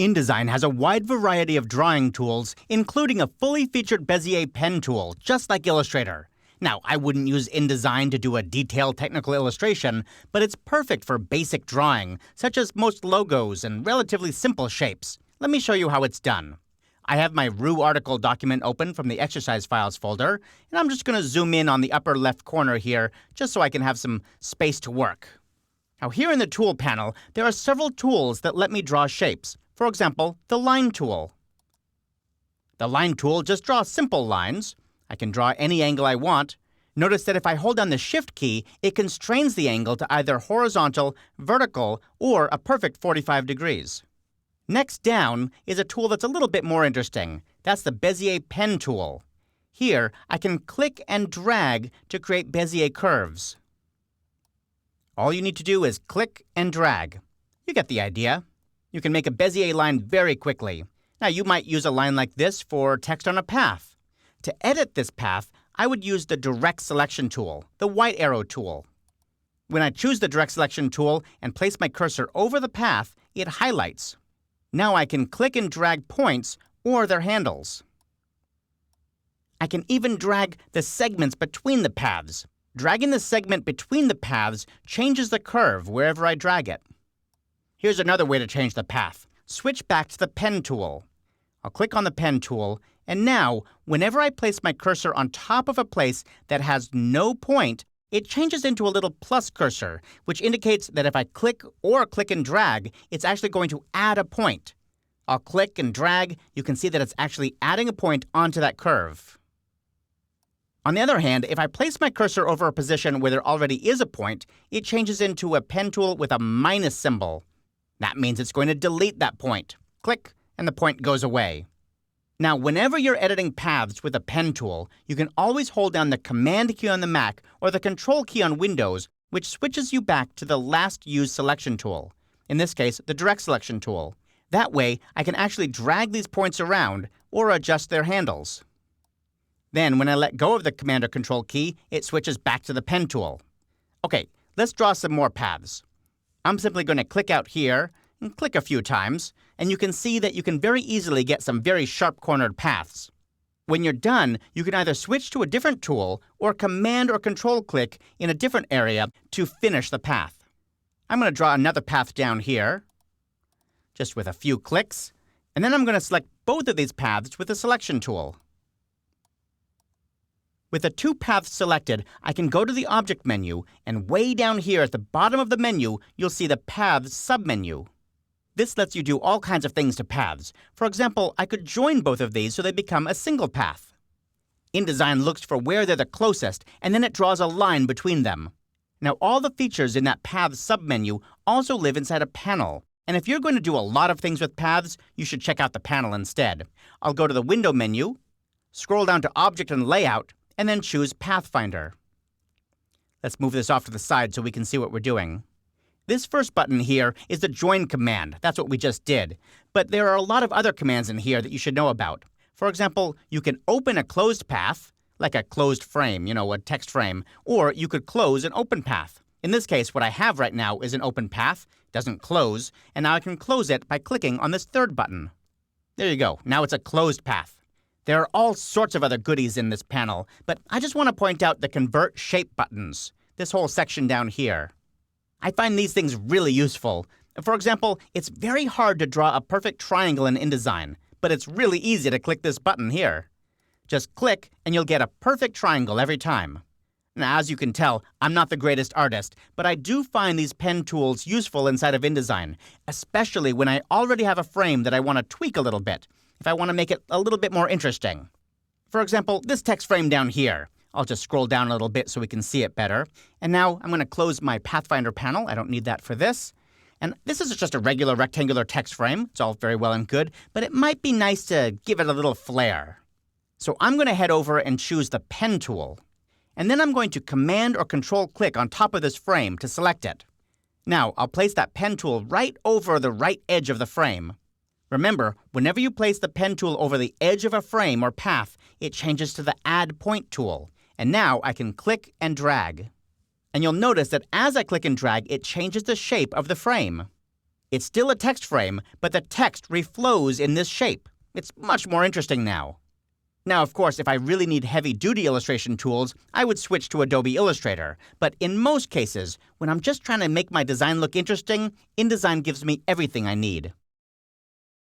InDesign has a wide variety of drawing tools, including a fully featured Bezier pen tool, just like Illustrator. Now, I wouldn't use InDesign to do a detailed technical illustration, but it's perfect for basic drawing, such as most logos and relatively simple shapes. Let me show you how it's done. I have my Rue article document open from the exercise files folder, and I'm just going to zoom in on the upper left corner here, just so I can have some space to work. Now, here in the tool panel, there are several tools that let me draw shapes. For example, the line tool. The line tool just draws simple lines. I can draw any angle I want. Notice that if I hold down the Shift key, it constrains the angle to either horizontal, vertical, or a perfect 45 degrees. Next down is a tool that's a little bit more interesting. That's the Bezier pen tool. Here, I can click and drag to create Bezier curves. All you need to do is click and drag. You get the idea. You can make a Bezier line very quickly. Now, you might use a line like this for text on a path. To edit this path, I would use the Direct Selection tool, the white arrow tool. When I choose the Direct Selection tool and place my cursor over the path, it highlights. Now I can click and drag points or their handles. I can even drag the segments between the paths. Dragging the segment between the paths changes the curve wherever I drag it. Here's another way to change the path. Switch back to the pen tool. I'll click on the pen tool, and now, whenever I place my cursor on top of a place that has no point, it changes into a little plus cursor, which indicates that if I click and drag, it's actually going to add a point. I'll click and drag. You can see that it's actually adding a point onto that curve. On the other hand, if I place my cursor over a position where there already is a point, it changes into a pen tool with a minus symbol. That means it's going to delete that point. Click, and the point goes away. Now, whenever you're editing paths with a pen tool, you can always hold down the Command key on the Mac or the Control key on Windows, which switches you back to the last used selection tool. In this case, the Direct Selection tool. That way, I can actually drag these points around or adjust their handles. Then, when I let go of the Command or Control key, it switches back to the pen tool. Okay, let's draw some more paths. I'm simply going to click out here and click a few times, and you can see that you can very easily get some very sharp-cornered paths. When you're done, you can either switch to a different tool or Command or Control click in a different area to finish the path. I'm going to draw another path down here, just with a few clicks, and then I'm going to select both of these paths with the Selection tool. With the two paths selected, I can go to the Object menu, and way down here at the bottom of the menu, you'll see the Paths submenu. This lets you do all kinds of things to paths. For example, I could join both of these so they become a single path. InDesign looks for where they're the closest, and then it draws a line between them. Now, all the features in that Paths submenu also live inside a panel. And if you're going to do a lot of things with paths, you should check out the panel instead. I'll go to the Window menu, scroll down to Object and Layout, and then choose Pathfinder. Let's move this off to the side so we can see what we're doing. This first button here is the Join command. That's what we just did. But there are a lot of other commands in here that you should know about. For example, you can open a closed path, like a closed frame, a text frame, or you could close an open path. In this case, what I have right now is an open path, doesn't close, and now I can close it by clicking on this third button. There you go. Now it's a closed path. There are all sorts of other goodies in this panel, but I just want to point out the Convert Shape buttons, this whole section down here. I find these things really useful. For example, it's very hard to draw a perfect triangle in InDesign, but it's really easy to click this button here. Just click, and you'll get a perfect triangle every time. Now, as you can tell, I'm not the greatest artist, but I do find these pen tools useful inside of InDesign, especially when I already have a frame that I want to tweak a little bit, if I want to make it a little bit more interesting. For example, this text frame down here. I'll just scroll down a little bit so we can see it better. And now I'm going to close my Pathfinder panel. I don't need that for this. And this is just a regular rectangular text frame. It's all very well and good, but it might be nice to give it a little flair. So I'm going to head over and choose the Pen tool. And then I'm going to Command or Control click on top of this frame to select it. Now, I'll place that pen tool right over the right edge of the frame. Remember, whenever you place the pen tool over the edge of a frame or path, it changes to the Add Point tool. And now I can click and drag. And you'll notice that as I click and drag, it changes the shape of the frame. It's still a text frame, but the text reflows in this shape. It's much more interesting now. Now, of course, if I really need heavy-duty illustration tools, I would switch to Adobe Illustrator. But in most cases, when I'm just trying to make my design look interesting, InDesign gives me everything I need.